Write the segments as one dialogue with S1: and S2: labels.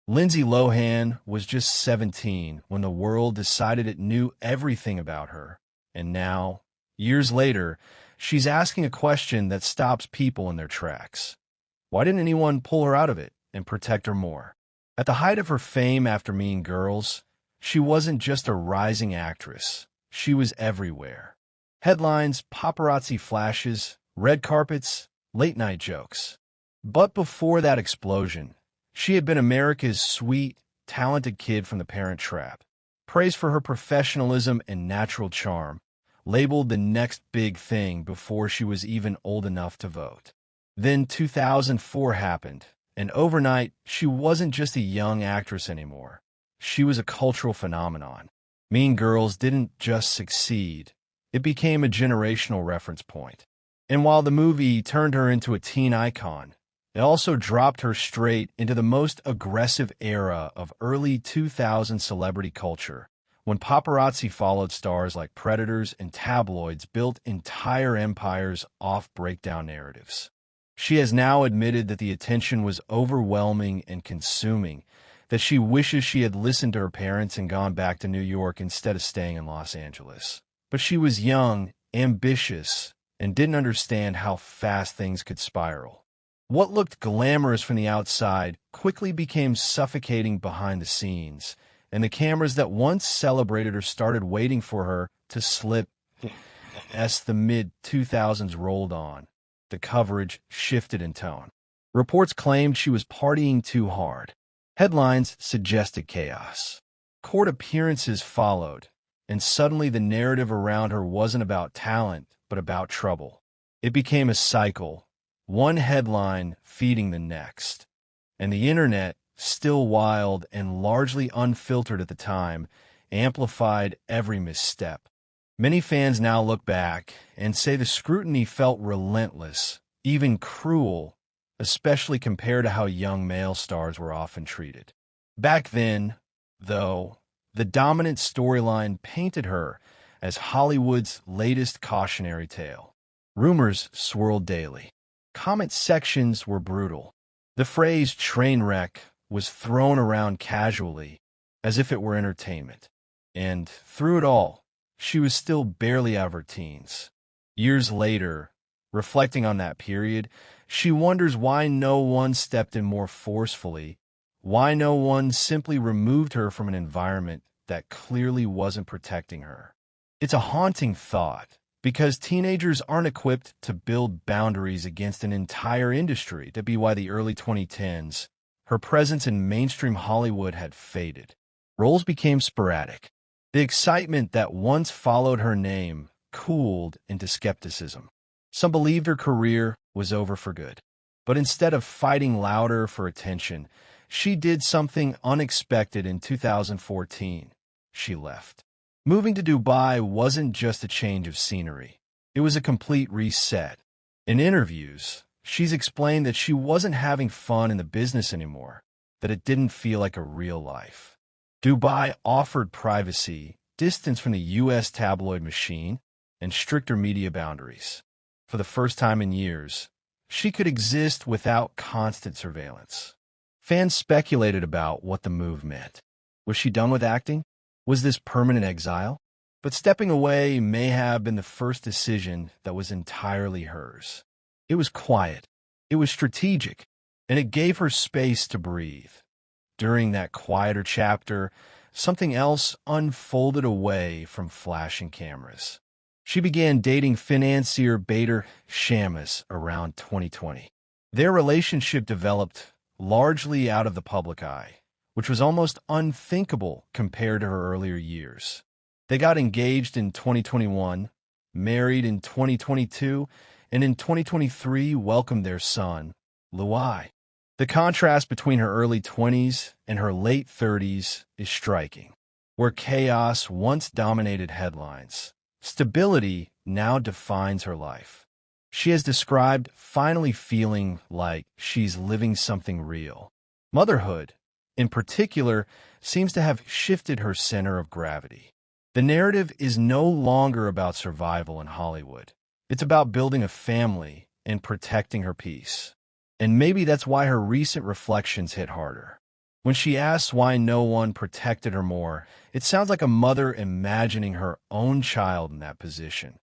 S1: Lindsay Lohan was just 17 when the world decided it knew everything about her. And now, years later, she's asking a question that stops people in their tracks. Why didn't anyone pull her out of it and protect her more? At the height of her fame after Mean Girls, she wasn't just a rising actress. She was everywhere. Headlines, paparazzi flashes, red carpets, late-night jokes. But before that explosion, she had been America's sweet, talented kid from the Parent Trap, praised for her professionalism and natural charm, labeled the next big thing before she was even old enough to vote. Then 2004 happened, and overnight, she wasn't just a young actress anymore. She was a cultural phenomenon. Mean Girls didn't just succeed, it became a generational reference point. And while the movie turned her into a teen icon, it also dropped her straight into the most aggressive era of early 2000 celebrity culture, when paparazzi followed stars like predators and tabloids built entire empires off breakdown narratives. She has now admitted that the attention was overwhelming and consuming, that she wishes she had listened to her parents and gone back to New York instead of staying in Los Angeles. But she was young, ambitious, and didn't understand how fast things could spiral. What looked glamorous from the outside quickly became suffocating behind the scenes, and the cameras that once celebrated her started waiting for her to slip. As the mid-2000s rolled on, the coverage shifted in tone. Reports claimed she was partying too hard. Headlines suggested chaos. Court appearances followed, and suddenly the narrative around her wasn't about talent, but about trouble. It became a cycle, one headline feeding the next. And the internet, still wild and largely unfiltered at the time, amplified every misstep. Many fans now look back and say the scrutiny felt relentless, even cruel, especially compared to how young male stars were often treated. Back then, though, the dominant storyline painted her as Hollywood's latest cautionary tale. Rumors swirled daily. Comment sections were brutal. The phrase train wreck was thrown around casually, as if it were entertainment. And through it all, she was still barely out of her teens. Years later, reflecting on that period, she wonders why no one stepped in more forcefully, why no one simply removed her from an environment that clearly wasn't protecting her. It's a haunting thought, because teenagers aren't equipped to build boundaries against an entire industry. To be why the early 2010s, her presence in mainstream Hollywood had faded. Roles became sporadic. The excitement that once followed her name cooled into skepticism. Some believed her career was over for good. But instead of fighting louder for attention, she did something unexpected in 2014. She left. Moving to Dubai wasn't just a change of scenery. It was a complete reset. In interviews, she's explained that she wasn't having fun in the business anymore, that it didn't feel like a real life. Dubai offered privacy, distance from the U.S. tabloid machine, and stricter media boundaries. For the first time in years, she could exist without constant surveillance. Fans speculated about what the move meant. Was she done with acting? Was this permanent exile? But stepping away may have been the first decision that was entirely hers. It was quiet, it was strategic, and it gave her space to breathe. During that quieter chapter, something else unfolded away from flashing cameras. She began dating financier Bader Shamus around 2020. Their relationship developed largely out of the public eye, which was almost unthinkable compared to her earlier years. They got engaged in 2021, married in 2022, and in 2023 welcomed their son, Luai. The contrast between her early 20s and her late 30s is striking. Where chaos once dominated headlines, stability now defines her life. She has described finally feeling like she's living something real. Motherhood, in particular, seems to have shifted her center of gravity. The narrative is no longer about survival in Hollywood. It's about building a family and protecting her peace. And maybe that's why her recent reflections hit harder. When she asks why no one protected her more, it sounds like a mother imagining her own child in that position.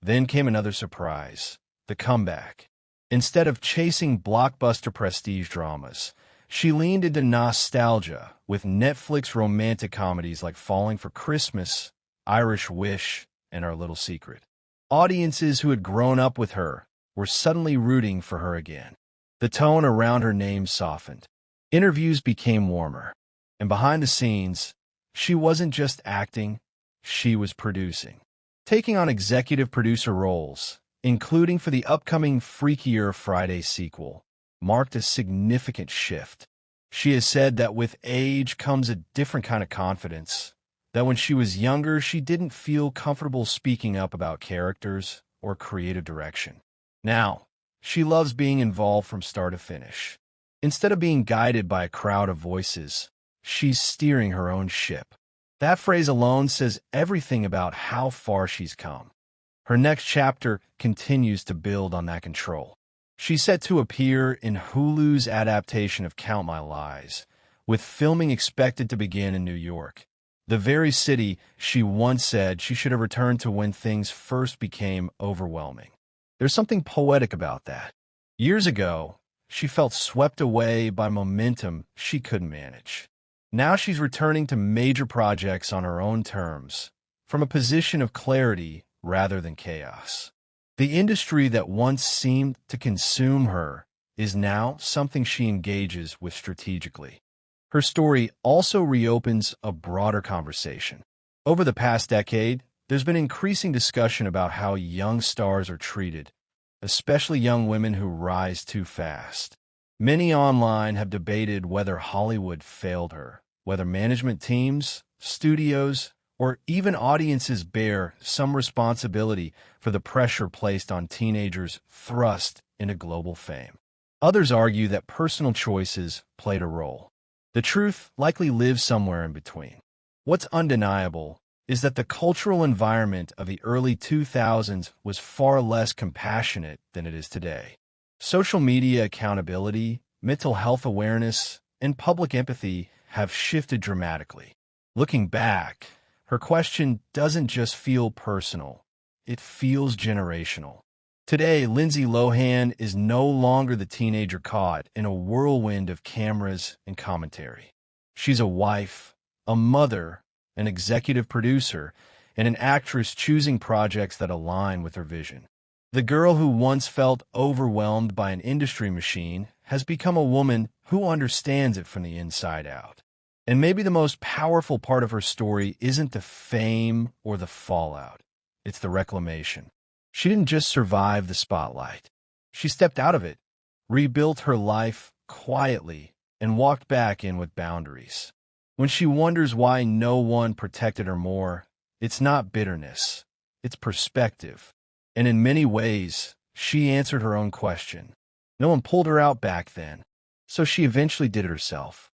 S1: Then came another surprise, the comeback. Instead of chasing blockbuster prestige dramas, she leaned into nostalgia with Netflix romantic comedies like Falling for Christmas, Irish Wish, and Our Little Secret. Audiences who had grown up with her were suddenly rooting for her again. The tone around her name softened. Interviews became warmer. And behind the scenes, she wasn't just acting, she was producing. Taking on executive producer roles, including for the upcoming Freakier Friday sequel, marked a significant shift. She has said that with age comes a different kind of confidence, that when she was younger, she didn't feel comfortable speaking up about characters or creative direction. Now, she loves being involved from start to finish. Instead of being guided by a crowd of voices, she's steering her own ship. That phrase alone says everything about how far she's come. Her next chapter continues to build on that control. She's set to appear in Hulu's adaptation of Count My Lies, with filming expected to begin in New York, the very city she once said she should have returned to when things first became overwhelming. There's something poetic about that. Years ago, she felt swept away by momentum she couldn't manage. Now she's returning to major projects on her own terms, from a position of clarity rather than chaos. The industry that once seemed to consume her is now something she engages with strategically. Her story also reopens a broader conversation. Over the past decade, there's been increasing discussion about how young stars are treated, especially young women who rise too fast. Many online have debated whether Hollywood failed her, whether management teams, studios, or even audiences bear some responsibility for the pressure placed on teenagers thrust into global fame. Others argue that personal choices played a role. The truth likely lives somewhere in between. What's undeniable is that the cultural environment of the early 2000s was far less compassionate than it is today. Social media accountability, mental health awareness, and public empathy have shifted dramatically. Looking back, her question doesn't just feel personal, it feels generational. Today, Lindsay Lohan is no longer the teenager caught in a whirlwind of cameras and commentary. She's a wife, a mother, an executive producer, and an actress choosing projects that align with her vision. The girl who once felt overwhelmed by an industry machine has become a woman who understands it from the inside out. And maybe the most powerful part of her story isn't the fame or the fallout. It's the reclamation. She didn't just survive the spotlight. She stepped out of it, rebuilt her life quietly, and walked back in with boundaries. When she wonders why no one protected her more, it's not bitterness, it's perspective. And in many ways, she answered her own question. No one pulled her out back then, so she eventually did it herself.